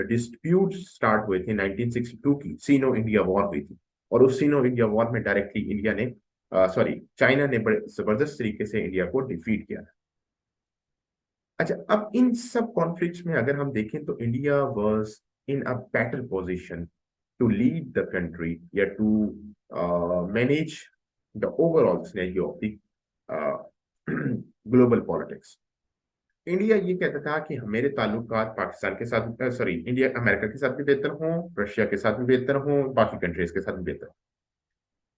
डिस्प्यूट स्टार्ट हुए थे 1962 की सीनो इंडिया वॉर हुई थी। और उस सीनो इंडिया वॉर में डायरेक्टली इंडिया ने सॉरी चाइना ने बड़े जबरदस्त तरीके से इंडिया को डिफीट किया। अच्छा, अब इन सब कॉन्फ्लिक्ट्स में अगर हम देखें तो India was in a better position to lead the country या to manage the overall scenario of the global politics. India ये कहता था कि मेरे ताल्लुकात पाकिस्तान के साथ, सॉरी इंडिया अमेरिका के साथ भी बेहतर हों, रशिया के साथ भी बेहतर हों, बाकी कंट्रीज के साथ भी बेहतर हों।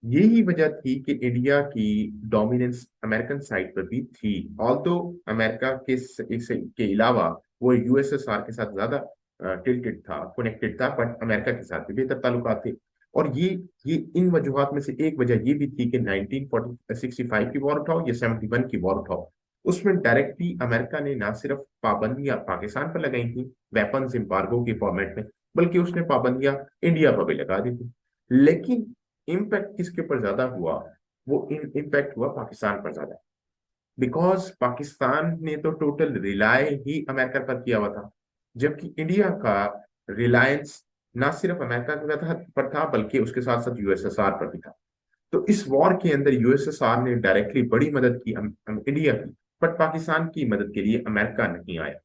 यही वजह थी कि इंडिया की डोमिनेंस अमेरिकन साइड पर भी थी। ऑल्दो अमेरिका के अलावा वो यूएसएसआर के साथ ज्यादा टिल्टेड था, कनेक्टेड था, बट अमेरिका के साथ भी बेहतर ताल्लुकात थे। और ये इन वजूहात में से एक वजह ये भी थी कि 1965 की वॉर उठाओ या 71 की वॉर उठाओ, उसमें डायरेक्टली अमेरिका ने ना सिर्फ पाबंदियां पाकिस्तान पर लगाई थी वेपन्स एम्बार्गो के फॉर्मेट में, बल्कि उसने पाबंदियां इंडिया पर भी लगा दी थी। लेकिन इम्पैक्ट किसके ऊपर ज्यादा हुआ? वो इम्पैक्ट हुआ पाकिस्तान पर ज्यादा, बिकॉज पाकिस्तान ने तो टोटल रिलाय ही अमेरिका पर किया हुआ था, जबकि इंडिया का रिलायंस ना सिर्फ अमेरिका पर था बल्कि उसके साथ साथ यूएसएसआर पर भी था। तो इस वॉर के अंदर यूएसएसआर ने डायरेक्टली बड़ी मदद की इंडिया की, बट पाकिस्तान की मदद के लिए अमेरिका नहीं आया।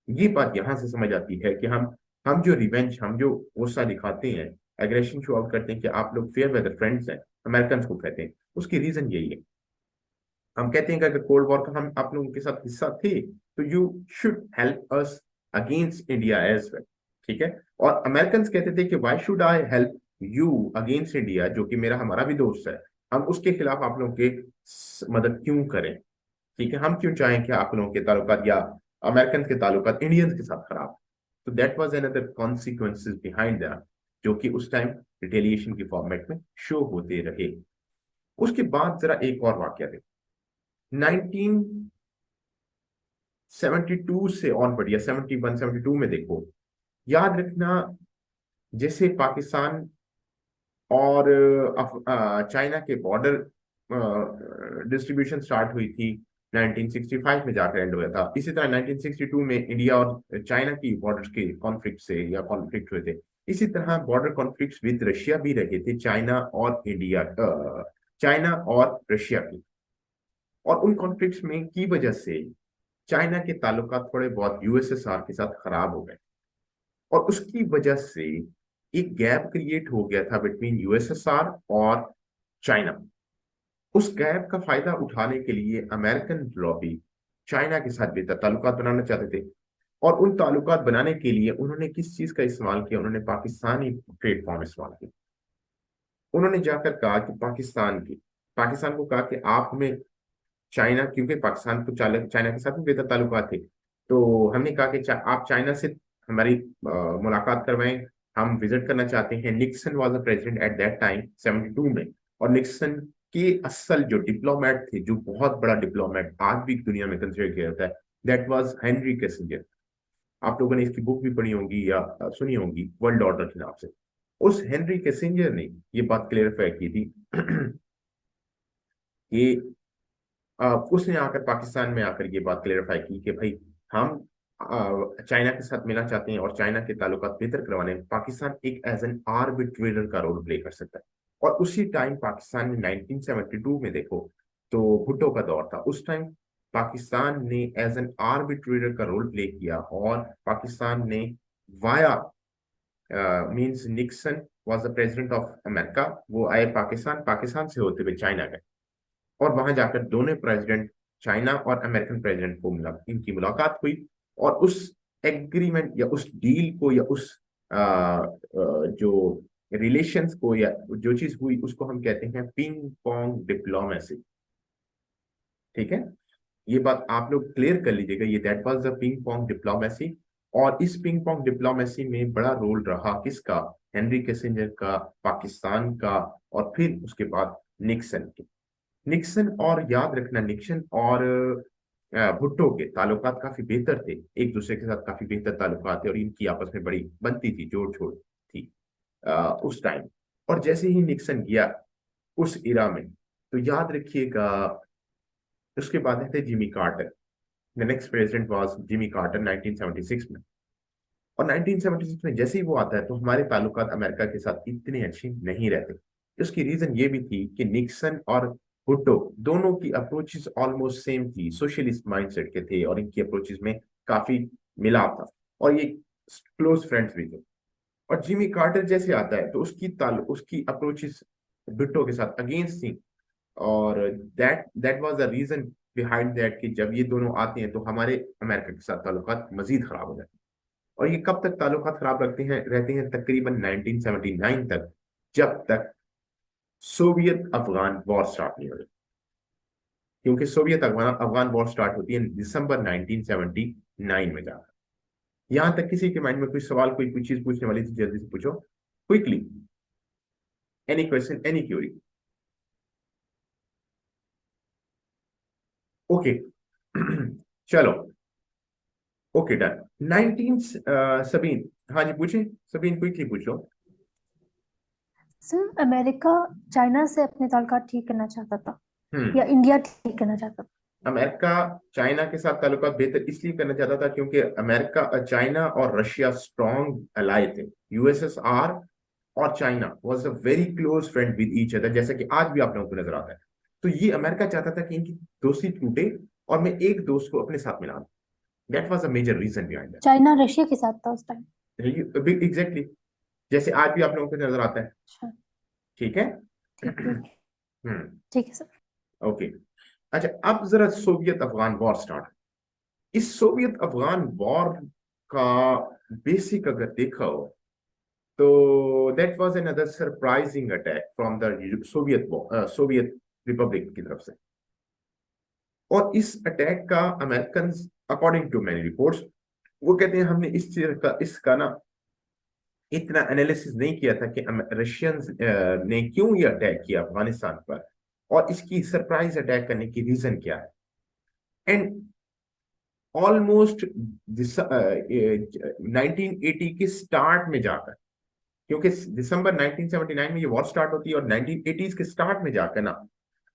ये बात यहां से समझ आती है कि हम जो रिवेंज, हम जो गुस्सा दिखाते हैं, एग्रेशन शो आउट करते हैं कि आप लोग फेयर वेदर फ्रेंड्स हैं, अमेरिकन को कहते हैं, उसकी रीजन यही है। हम कहते हैं कि अगर कोल्ड वॉर का हम आप लोगों के साथ हिस्सा थे तो you should help us against India as well. ठीक है। और अमेरिकन कहते थे कि why should I help you against India, जो कि मेरा हमारा भी दोस्त है, हम उसके खिलाफ आप लोगों के मदद क्यों करें? ठीक है, हम क्यों चाहें कि आप लोगों के ताल्लुकात या अमेरिकन के ताल्लुकात इंडियंस के साथ खराब? तो that was another consequences behind that, जो कि उस टाइम रिटेलिएशन के फॉर्मेट में शो होते रहे। उसके बाद जरा एक और वाक्य देखो, 1972 से ऑन बढ़िया 71 72 में देखो, याद रखना, जैसे पाकिस्तान और चाइना के बॉर्डर डिस्ट्रीब्यूशन स्टार्ट हुई थी 1965 में जाकर एंड हुआ था, इसी तरह 1962 में इंडिया और चाइना की बॉर्डर के कॉन्फ्लिक्ट से या कॉन्फ्लिक्ट हुए थे। इसी तरह बॉर्डर कॉन्फ्लिक्ट्स विद रशिया भी रहे थे, चाइना और रशिया की। और उन कॉन्फ्लिक्ट्स में की वजह से चाइना के ताल्लुकात थोड़े बहुत यूएसएसआर के साथ खराब हो गए, और उसकी वजह से एक गैप क्रिएट हो गया था बिटवीन यूएसएसआर और चाइना। उस गैप का फायदा उठाने के लिए अमेरिकन लॉबी चाइना के साथ बेहतर ताल्लुकात बनाना चाहते थे। और उन ताल्लुकात बनाने के लिए उन्होंने किस चीज का इस्तेमाल किया? उन्होंने पाकिस्तानी प्लेटफॉर्म इस्तेमाल किया। उन्होंने जाकर कहा कि पाकिस्तान को कहा कि आप हमें चाइना, क्योंकि पाकिस्तान को चाइना के साथ भी बेहतर ताल्लुकात थे, तो हमने कहा कि आप चाइना से हमारी मुलाकात करवाएं, हम विजिट करना चाहते हैं। Nixon was the president at that time 72 में। और निक्सन के असल जो डिप्लोमेट थे, जो बहुत बड़ा डिप्लोमेट आज भी दुनिया में कंसिडर किया जाता है, दैट वाज हेनरी किसिंजर। आप लोगों ने इसकी बुक भी पढ़ी होगी या सुनी होगी, वर्ल्ड ऑर्डर के नाम से। उस हेनरी किसिंजर ने ये बात क्लेरिफाई की थी कि उसने आकर पाकिस्तान में आकर ये बात क्लेरिफाई की कि भाई हम चाइना के साथ मिलना चाहते हैं और चाइना के ताल्लुकात बेहतर करवाने में पाकिस्तान एक एज एन आर्बिट्रेटर का रोल प्ले कर सकता है। और उसी टाइम पाकिस्तान में 1972 में देखो तो भुट्टो का दौर था, उस टाइम पाकिस्तान ने एज एन आर्बिट्रेटर का रोल प्ले किया। और पाकिस्तान ने via means Nixon was the president of America, वो आए पाकिस्तान, पाकिस्तान से होते हुए चाइना गए, और वहां जाकर दोनों प्रेसिडेंट, चाइना और अमेरिकन प्रेसिडेंट को मिला, इनकी मुलाकात हुई। और उस एग्रीमेंट या उस डील को या उस जो रिलेशंस को या जो चीज हुई उसको हम कहते हैं पिंग पोंग डिप्लोमेसी। ठीक है, ये बात आप लोग क्लियर कर लीजिएगा, ये that was the ping pong diplomacy. और इस पिंग पोंग डिप्लोमेसी में बड़ा रोल रहा किसका? हेनरी किसिंजर का, पाकिस्तान का, और फिर उसके बाद निक्सन के। निक्सन, और याद रखना, निक्सन और भुट्टो के ताल्लुकात काफी बेहतर थे, एक दूसरे के साथ काफी बेहतर ताल्लुकात थे, और इनकी आपस में बड़ी बनती थी, जोड़ छोड़ थी उस टाइम। और जैसे ही निक्सन गया उस इरा में, तो याद रखिएगा, उसके बाद थे Jimmy Carter. The next president was Jimmy Carter 1976 में। और 1976 में जैसे ही वो आता है तो हमारे ताल्लुकात अमेरिका के साथ इतने अच्छे नहीं रहते। उसकी रीजन ये भी थी कि निक्सन और भुट्टो दोनों की अप्रोचेस ऑलमोस्ट सेम थी, सोशलिस्ट माइंडसेट के थे, और इनकी अप्रोचेस में काफी मिलाप था, और ये क्लोज फ्रेंड्स भी थे। और जिमी कार्टर जैसे आता है तो उसकी अप्रोचेस भुट्टो के साथ अगेंस्ट थी, और that that was the reason behind that कि जब ये दोनों आते हैं तो हमारे अमेरिका के साथ ताल्लुकात मजीद खराब हो जाते हैं। और ये कब तक ताल्लुकात खराब रखते हैं रहते हैं? तकरीबन 1979 तक, जब तक सोवियत अफगान वॉर स्टार्ट नहीं हो जाती। क्योंकि Soviet Afghan Afghan war start होती है दिसंबर 1979 में जाकर। यहां तक किसी के माइंड में कोई सवाल, कोई चीज पूछने वाली थी, जल्दी से पूछो quickly. Any question, any Curie? Okay. चलो, ओके, डन। 19 सबीन, हाँ जी पूछे, सबीन क्विकली पूछ लो। सर, अमेरिका चाइना से अपने ताल्लुकात ठीक करना चाहता था हम्म। या इंडिया ठीक करना चाहता था? अमेरिका चाइना के साथ ताल्लुकात बेहतर इसलिए करना चाहता था क्योंकि अमेरिका, चाइना और रशिया स्ट्रॉन्ग अलाई थे। यूएसएसआर और China was a very close friend with each other, जैसा कि आज भी आप लोगों को नजर आता है। तो ये अमेरिका चाहता था कि इनकी दोस्ती टूटे और मैं एक दोस्त को अपने साथ मिला दूं। That was a major reason behind China Russia के साथ था उस टाइम? दैट। एग्जैक्टली, जैसे आज भी आप लोगों को नजर आता है। अच्छा। ठीक है। ठीक ठीक। हम्म। ठीक है सर। ओके। अच्छा, अब जरा सोवियत अफगान वॉर स्टार्ट। इस सोवियत अफगान वॉर का बेसिक अगर देखा हो तो that was another surprising attack from the Soviet Republic की तरफ से। और इस अटैक का American, according to many reports, वो कहते हैं हमने इसका ना इतना एनालिसिस नहीं किया था कि रशियंस ने क्यों ये अटैक किया अफगानिस्तान पर, और इसकी सरप्राइज अटैक करने की रीजन क्या है। एंड ऑलमोस्ट 1980 के स्टार्ट में जाकर, क्योंकि दिसंबर 1979 में ये वॉर स्टार्ट होती है, और 1980s के स्टार्ट में जाकर ना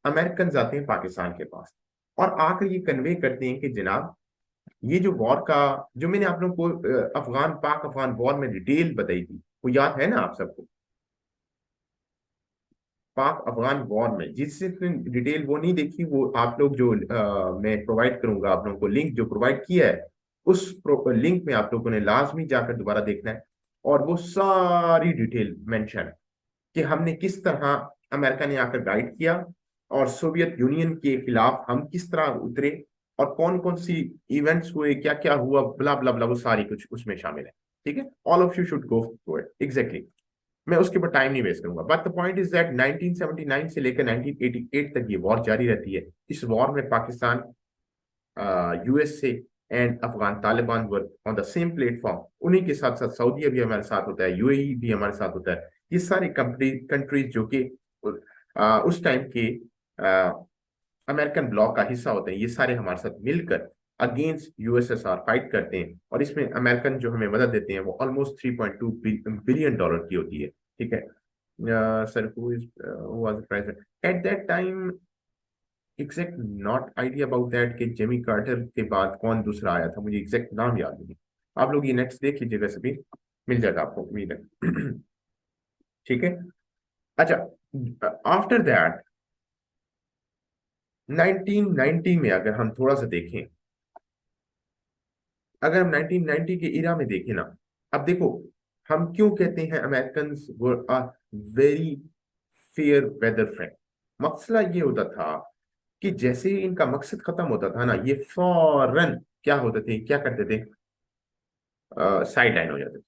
अमेरिकन जाते हैं पाकिस्तान के पास, और आकर ये कन्वे करते हैं कि जनाब, ये जो वॉर का, जो मैंने आप लोगों को पाक अफगान वॉर में डिटेल बताई थी, वो याद है ना आप सबको? पाक अफगान वॉर में जिसने डिटेल वो नहीं देखी, वो आप लोग जो मैं प्रोवाइड करूंगा आप लोगों को, लिंक जो प्रोवाइड किया है, उस लिंक में आप लोगों ने लाजमी जाकर दोबारा देखना है। और वो सारी डिटेल मेंशन है कि हमने किस तरह, अमेरिका ने आकर गाइड किया, और सोवियत यूनियन के खिलाफ हम किस तरह उतरे, और कौन कौन सी इवेंट्स हुए, क्या क्या हुआ, ब्ला ब्ला ब्ला, वो सारी कुछ उसमें शामिल है। ठीक है, all of you should go through it exactly. मैं उसके ऊपर टाइम नहीं वेस्ट करूंगा, but the point is that 1979 से लेकर 1988 तक ये वॉर जारी रहती है। इस वॉर में Pakistan, USA and Afghan Taliban were on the same platform. उन्हीं के साथ साथ सऊदी भी हमारे साथ होता है, यूएई भी हमारे साथ होता है। ये सारी कंट्रीज जो कि उस टाइम के अमेरिकन ब्लॉक का हिस्सा होते हैं, ये सारे हमारे साथ मिलकर अगेंस्ट यूएसएसआर फाइट करते हैं। और इसमें अमेरिकन जो हमें मदद देते हैं वो ऑलमोस्ट 3.2 बिलियन डॉलर की होती है। ठीक है। Sir, who is was president at that time? Exact not idea about that कि जेमी कार्टर के बाद कौन दूसरा आया था, मुझे एग्जैक्ट नाम याद नहीं। आप लोग ये नेक्स्ट देख लीजिएगा, सभी मिल जाएगा आपको, उम्मीद है। ठीक है। अच्छा, आफ्टर दैट 1990 में अगर हम थोड़ा सा देखें, अगर हम 1990 के इरा में देखें ना, अब देखो, हम क्यों कहते हैं American were are very fair weather friend. मसला ये होता था कि जैसे ही इनका मकसद खत्म होता था ना, ये फौरन क्या होते थे, क्या करते थे, साइड लाइन हो जाते थे।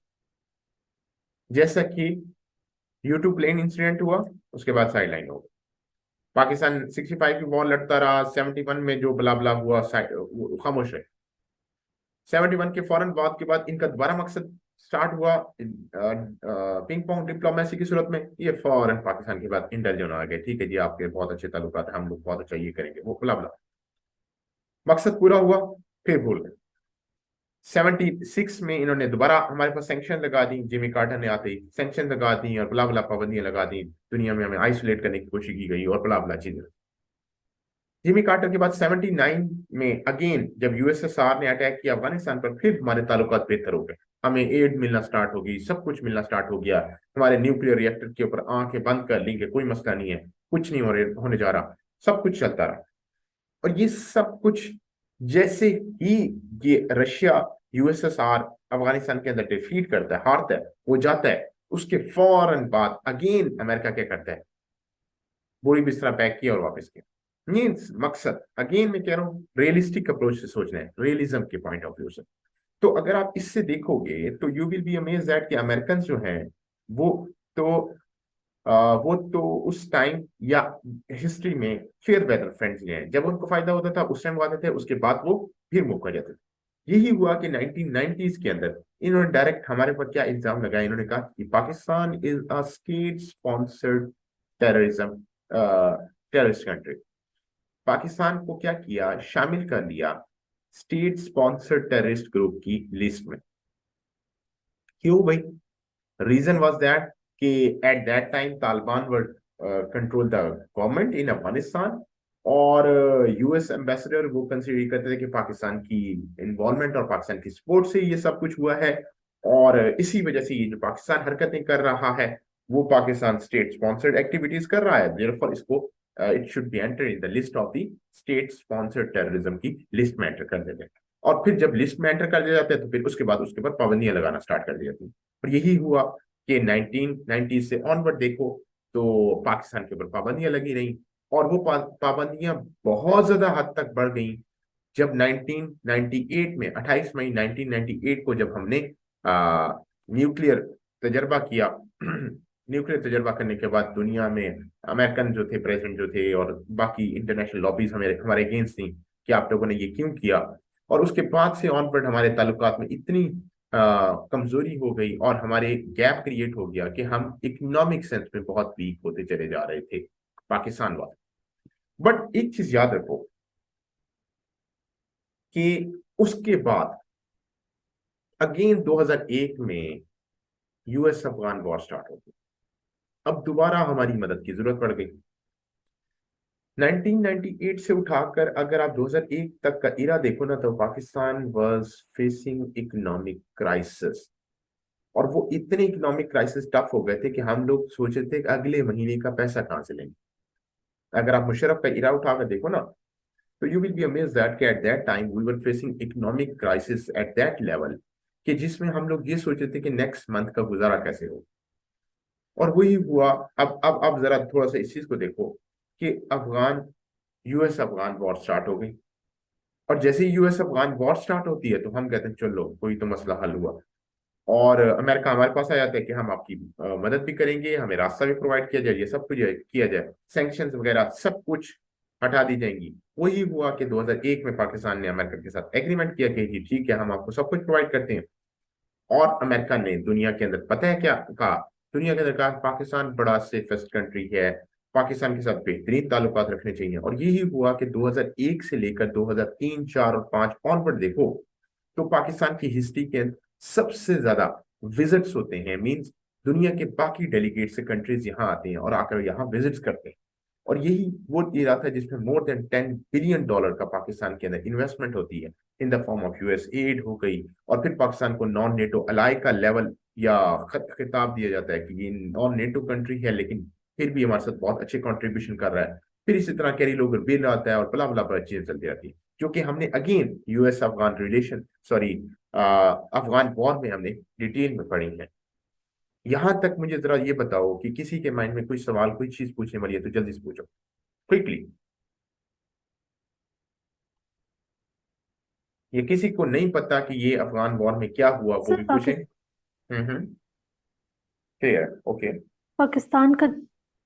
जैसा कि यूट्यूब प्लेन इंसिडेंट हुआ, उसके बाद साइड लाइन हो गई। पाकिस्तान 65 की वॉर लड़ता रहा, 71 में जो बला बला हुआ, वो खामोश रहे। 71 के फौरन बाद के बाद इनका दोबारा मकसद स्टार्ट हुआ पिंग पोंग डिप्लोमेसी की सूरत में। ये फौरन पाकिस्तान के बाद इंटेलिजेंट आ गए, ठीक है जी आपके बहुत अच्छे ताल्लुकात हैं, हम लोग बहुत अच्छा ये करेंगे वो बुला बुला। मकसद पूरा हुआ, फिर भूल गए। 76 में इन्होंने दोबारा हमारे पास सैंक्शन लगा दी, जिमी कार्टर ने आते ही सैंक्शन लगा दी और बुला बुला पाबंदियां लगा दी, दुनिया में हमें आइसोलेट करने की कोशिश की गई और बुला बुला चीजें। जिमी कार्टर के बाद 79 में अगेन जब यूएसएसआर ने अटैक किया अफगानिस्तान पर, फिर हमारे ताल्लुकात बेहतर हो गए, हमें एड मिलना स्टार्ट हो गई, सब कुछ मिलना स्टार्ट हो गया। हमारे न्यूक्लियर रिएक्टर के ऊपर आंखें बंद कर लेंगे, कोई मसला नहीं है, कुछ नहीं होने जा रहा, सब कुछ चलता रहा। और ये सब कुछ जैसे ही ये रशिया यूएसएसआर अफगानिस्तान के अंदर डिफीट करता है, हारता है, वो जाता है, उसके फौरन बाद अगेन अमेरिका क्या करता है, बोरी बिस्तरा पैक किया और वापस किया। मीन्स मकसद अगेन मैं कह रहा हूँ रियलिस्टिक अप्रोच से सोचना है, रियलिज्म के पॉइंट ऑफ व्यू से। तो अगर आप इससे देखोगे तो you will be amaze that कि अमेरिकन जो हैं वो तो वो तो उस टाइम या हिस्ट्री में फेयर वेदर फ्रेंडली हैं, जब उनको फायदा होता था उस टाइम वो आते थे, उसके बाद वो फिर मुंह कर जाते थे। यही हुआ कि 1990s के अंदर इन्होंने डायरेक्ट हमारे पर क्या इल्जाम लगाया, इन्होंने कहा कि Pakistan is a state sponsored terrorism terrorist country. Pakistan को क्या किया, शामिल कर लिया स्टेट स्पॉन्सर्ड टेररिस्ट ग्रुप की लिस्ट में। क्यों भाई? रीजन वाज दैट कि eight that time Taliban were control the government in Afghanistan, और यूएस एम्बेसडर वो कंसिडर करते थे कि पाकिस्तान की इन्वॉल्वमेंट और पाकिस्तान की सपोर्ट से ये सब कुछ हुआ है, और इसी वजह से ये जो पाकिस्तान हरकतें कर रहा है वो पाकिस्तान स्टेट स्पॉन्सर्ड एक्टिविटीज कर रहा है, देयरफॉर इसको it should be enter in the list of the state sponsored terrorism की लिस्ट में एंटर कर देते हैं। और फिर जब लिस्ट में एंटर कर दिया जाता है तो फिर उसके बाद उसके ऊपर पाबंदियां लगाना स्टार्ट कर दी जाती है। और यही हुआ कि 1990 से ऑनवर्ड देखो तो पाकिस्तान के ऊपर पाबंदियां लगी रही, और वो पाबंदियां बहुत ज्यादा हद तक बढ़ गई। जब 1998 में 28 मई 1998 को जब हमने न्यूक्लियर तजर्बा किया न्यूक्लियर तजर्बा करने के बाद दुनिया में अमेरिकन जो थे प्रेसिडेंट जो थे और बाकी इंटरनेशनल लॉबीज हमारे हमारे अगेंस्ट थी कि आप लोगों ने ये क्यों किया, और उसके बाद से ऑनवर्ड हमारे ताल्लुकात में इतनी कमजोरी हो गई और हमारे गैप क्रिएट हो गया कि हम इकोनॉमिक सेंस में बहुत वीक होते चले जा रहे थे पाकिस्तान वाले। बट एक चीज याद रखो कि उसके बाद अगेन 2001 में यूएस अफगान वॉर स्टार्ट हो गई, अब दोबारा हमारी मदद की जरूरत पड़ गई। 1998 से उठाकर अगर आप 2001 तक का इरा देखो ना तो Pakistan was facing economic crisis, और वो इतने इकोनॉमिक क्राइसिस टफ हो गए थे कि हम लोग सोचे थे कि अगले महीने का पैसा कहाँ से लेंगे। अगर आप मुशर्रफ का इरा उठाकर देखो ना तो you will be amazed that at that time we were facing economic crisis at that level कि जिसमें हम लोग ये सोचे थे कि नेक्स्ट मंथ का गुजारा कैसे हो। और वही हुआ। अब जरा थोड़ा सा इस चीज को देखो कि Afghan US Afghan war start हो गई, और जैसे ही यूएस अफगान वॉर स्टार्ट होती है तो हम कहते हैं चलो कोई तो मसला हल हुआ, और अमेरिका हमारे पास आ जाता है कि हम आपकी मदद भी करेंगे, हमें रास्ता भी प्रोवाइड किया जाए, ये सब कुछ किया जाए, सैंक्शंस वगैरह सब कुछ हटा दी जाएंगी। वही हुआ कि 2001 में पाकिस्तान ने अमेरिका के साथ एग्रीमेंट किया कि जी ठीक है हम आपको सब कुछ प्रोवाइड करते हैं, और अमेरिका ने दुनिया के अंदर पता है क्या कहा, दुनिया के अंदर कहा पाकिस्तान बड़ा सेफेस्ट कंट्री है, पाकिस्तान के साथ बेहतरीन ताल्लुकात रखने चाहिए। और यही हुआ कि 2001 से लेकर 2003, 4 और 5 ऑनवर्ड देखो तो पाकिस्तान की हिस्ट्री के अंदर सबसे ज्यादा विजिट्स होते हैं, मींस दुनिया के बाकी डेलीगेट से कंट्रीज यहाँ आते हैं और आकर यहाँ विजिट्स करते हैं। और यही वो इरादा है जिसमें मोर देन $10 बिलियन का पाकिस्तान के अंदर इन्वेस्टमेंट होती है in the form of US add हो गई, और फिर पाकिस्तान को नॉन नेटो अलाई का लेवल या खिताब दिया जाता है कि ये नॉन नेटो कंट्री है लेकिन फिर भी हमारे साथ बहुत अच्छे कंट्रीब्यूशन कर रहा है। फिर इसी तरह कैरी लोग बिल आता है और बला बला पर चीजें चलती रहती है, जो कि हमने again US Afghan relation sorry Afghan war में हमने डिटेल में पढ़ी है। यहां तक मुझे जरा ये बताओ कि किसी के माइंड में कोई सवाल कोई चीज पूछने वाली है तो जल्दी से पूछो क्विकली। ये किसी को नहीं पता कि ये अफगान वॉर में क्या हुआ वो सर भी पूछे। Clear okay. पाकिस्तान का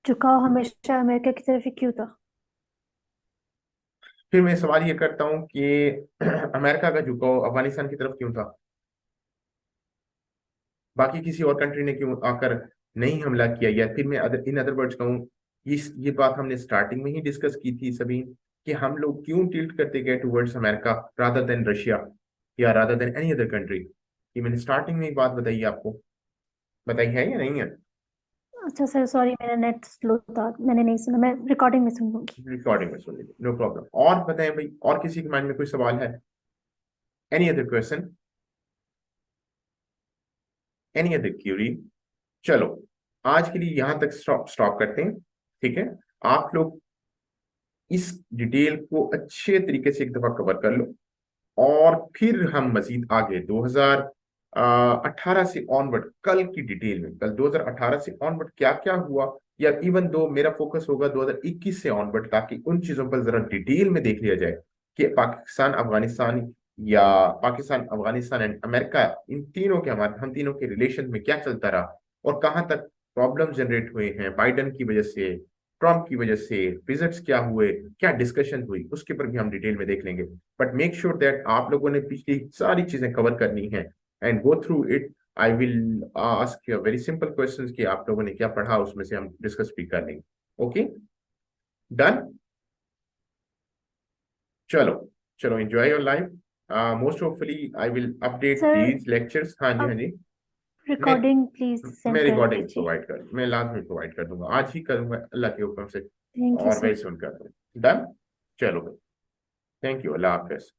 झुकाव हमेशा अमेरिका की तरफ ही क्यों था? फिर मैं सवाल ये करता हूँ कि अमेरिका का झुकाव अफगानिस्तान की तरफ क्यों था? बाकी किसी और कंट्री ने क्यों आकर नहीं हमला किया? या फिर मैं इन अदर वर्ड्स कहूँ, इस ये बात हमने स्टार्टिंग में ही डिस्कस की थी सभी, कि हम लोग क्यों टिल्ट करते गए towards America rather than Russia या rather than any other country? ये मैंने स्टार्टिंग में ही बात बताई है आपको, बताई है या नहीं है? अच्छा सर, सॉरी मेरा नेट स्लो था, मैंने नहीं सुना, मैं रिकॉर्डिंग में सुन लूंगी। रिकॉर्डिंग में सुन लीजिए, नो प्रॉब्लम। और बताएं भाई, और किसी के माइंड में कोई सवाल है? Any other question, any other query? चलो, आज के लिए यहां तक स्टॉप स्टॉप करते हैं, ठीक है? आप लोग इस डिटेल को अच्छे तरीके से एक दफा कवर कर लो, और फिर हम मजीद आगे 2018 से ऑनवर्ड, कल की डिटेल में, कल 2018 से ऑनवर्ड क्या क्या हुआ, या इवन दो मेरा फोकस होगा 2021 से ऑनवर्ड, ताकि उन चीजों पर जरा डिटेल में देख लिया जाए कि पाकिस्तान अफगानिस्तान, या पाकिस्तान अफगानिस्तान एंड अमेरिका, इन तीनों के, हमारे हम तीनों के रिलेशन में क्या चलता रहा, और कहाँ तक प्रॉब्लम जनरेट हुए हैं बाइडन की वजह से, ट्रम्प की वजह से, विजिट्स क्या हुए, क्या डिस्कशन हुई, उसके ऊपर भी हम डिटेल में देख लेंगे। बट मेक श्योर दैट आप लोगों ने पिछली सारी चीजें कवर करनी है, and go through it. I will ask you very simple questions कि आप लोगों ने क्या पढ़ा, उसमें से हम डिस्कस भी कर लेंगे। Okay, done? चलो, चलो, enjoy your life. Most hopefully I will update sir these lectures. हाँ जी, हाँ आप जी। मैं रिकॉर्डिंग प्लीज मैं सेंड कर रिकॉर्डिंग दीजिए। प्रोवाइड कर, मैं लाजमी प्रोवाइड कर दूंगा, आज ही करूंगा अल्लाह के हुक्म से, थैंक यू और सर। वेरी सुन कर दूंगा। डन? चलो, थैंक यू, अल्लाह हाफिज।